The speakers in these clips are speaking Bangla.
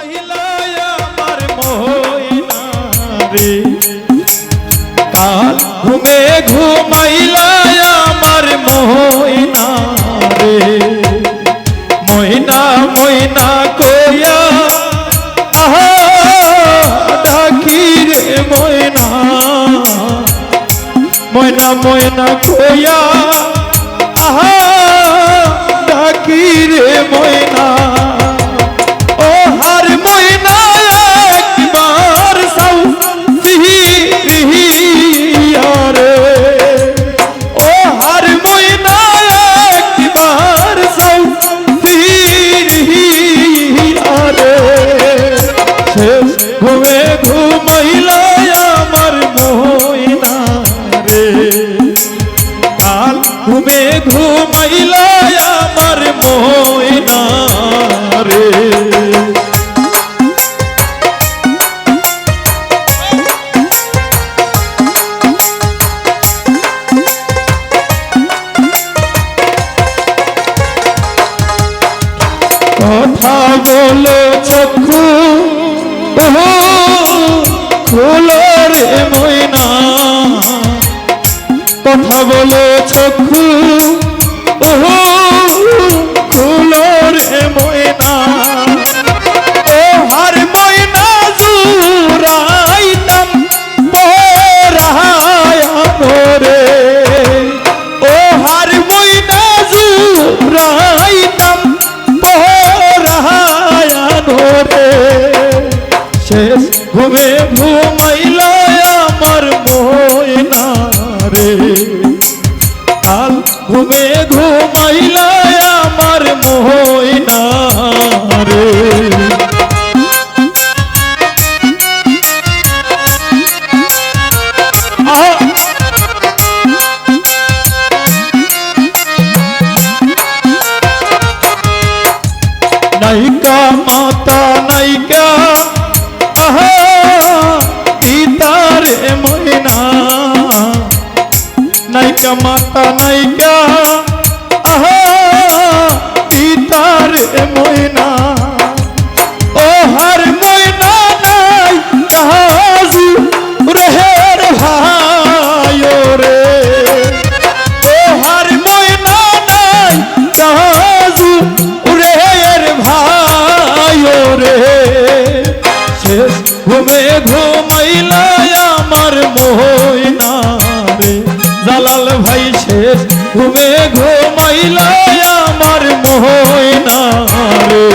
ঘুমাইলা আমার ময়না রে, কাল ঘুমে ঘুমাইলা আমার ময়না রে, ময়না ময়না কইয়া আহা ডাকি রে ময়না, ময়না ময়না কইয়া আহা ডাকি রে ময়না। ও হার ময়না একবার সাউ ফিরিয়া রে, ও হার ময়না একবার সাউ ফিরিয়া রে, শেষ ঘুমে ঘুমাইলা আমার ময়না রে, কাল ঘুমে ঘুমাইলা আমার ময়না রে। কথা বলো চক্ষু খোলো রে ময়না, কথা বলো চক্ষু খোলো রে ময়না। ও হার ময়না জুরাইতাম পরায় মোরে, ও হার ময়না জুরাইতাম পরায় মোরে, শেষ ঘুমে ঘুমাইলা আমার ময়না রে, কাল ঘুমে ঘুমাইলা আমার ময়না রে। নাইকা মাতা নাইকা আহা পিতারে ময়না, নাইকা মাতা নাইকা আহা পিতারে ময়না। ও হার ময়না নাই কাজু রেহের ভাই রে, ও হার ময়না নাই কাজু রেহের ভাই রে, শেষ ঘুমে ঘুমাইলা আমার ময়না রে, জালাল ভাই শেষ ঘুমে ঘুমাইলা আমার ময়না রে।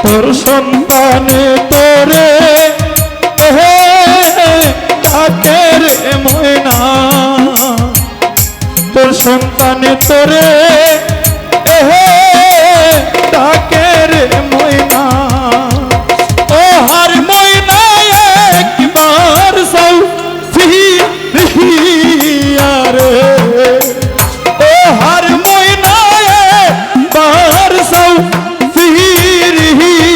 তোর সন্তানে তোরে ডাকে রে ময়না, তোর সন্তানে তোরে ডাকে রে ময়না। ও হার ময়না একবার সাউ ফিরিয়া রে, ও হার ময়না একবার সাউ ফিরিয়া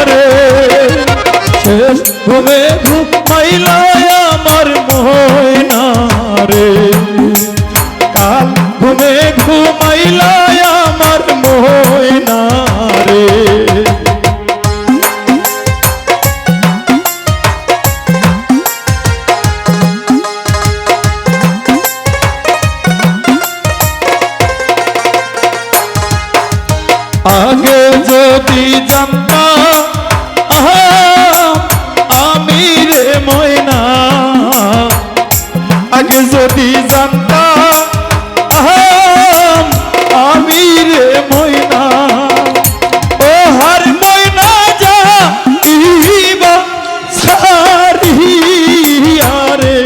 রে, শেষ ঘুমে ঘুমাইলা আমার ময়না রে, কাল ঘুমে ঘুমাইলা আমার ময়না রে। আগে যদি জানতাম আমি রে ময়না, আগে যদি জানতাম আমি রে ময়না। ও হার ময়না যা ইবা সারিয়া রে,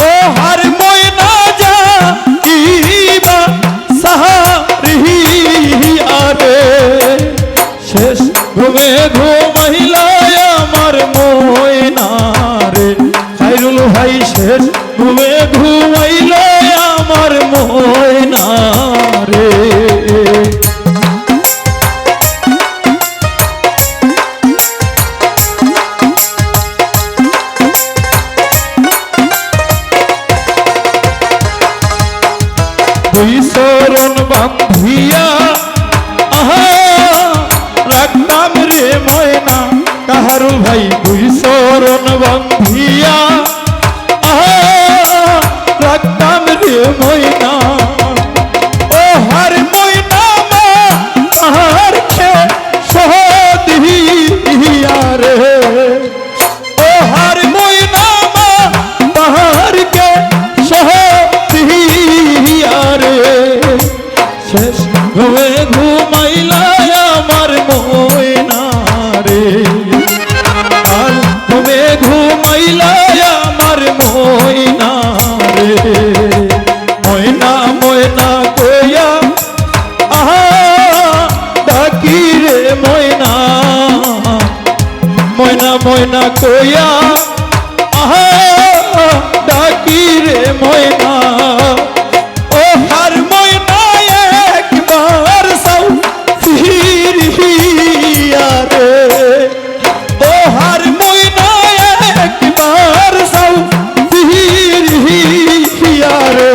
ও হার ময়না যা ইবা সারিয়া রে, শেষ ঘুমে ঘুমাইলা আমার ময়না রে, খায়রুল ভাই শেষ ঘুমে ঘুমাইলা আমার ময়না রে। রে ময়না কাহারুল ভাই দুই চরণ বন্ধিয়া রাখতাম রে ময়না ও হার ময়না মা আর খে সহদিয়া রে ও হার ময়না মা তাহার কে সহদিয়া রে শেষ ঘুমে ঘুমাইলা আমার ময়না রে আর ঘুমে ঘুমাইলা আমার ময়না রে ময়না ময়না কইয়া আহা ডাকি রে ময়না ময়না ময়না কইয়া আহা ডাকি রে ময়না ও হার ময়না একবার সাউ ফিরিয়া রে ও হার ময়না একবার সাউ ফিরিয়া রে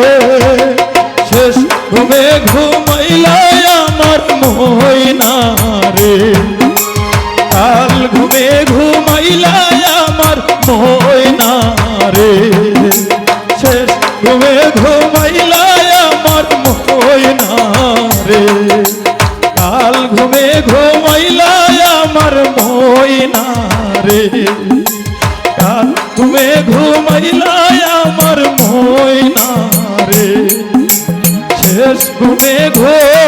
শেষ ঘুমে ঘুমাইলা আমার ময়না রে কাল ঘুমে ঘুমাইলা আমার ময়না রে শেষ ঘুমে ঘুমাইলা আমার ময়না রে কাল ঘুমে ঘুমাইলা আমার ময়না রে কাল ঘুমে ঘুমাইলা আমার ময়না রে শেষ ঘুমে ঘুমাইলা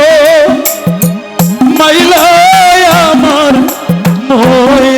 আমার ময়না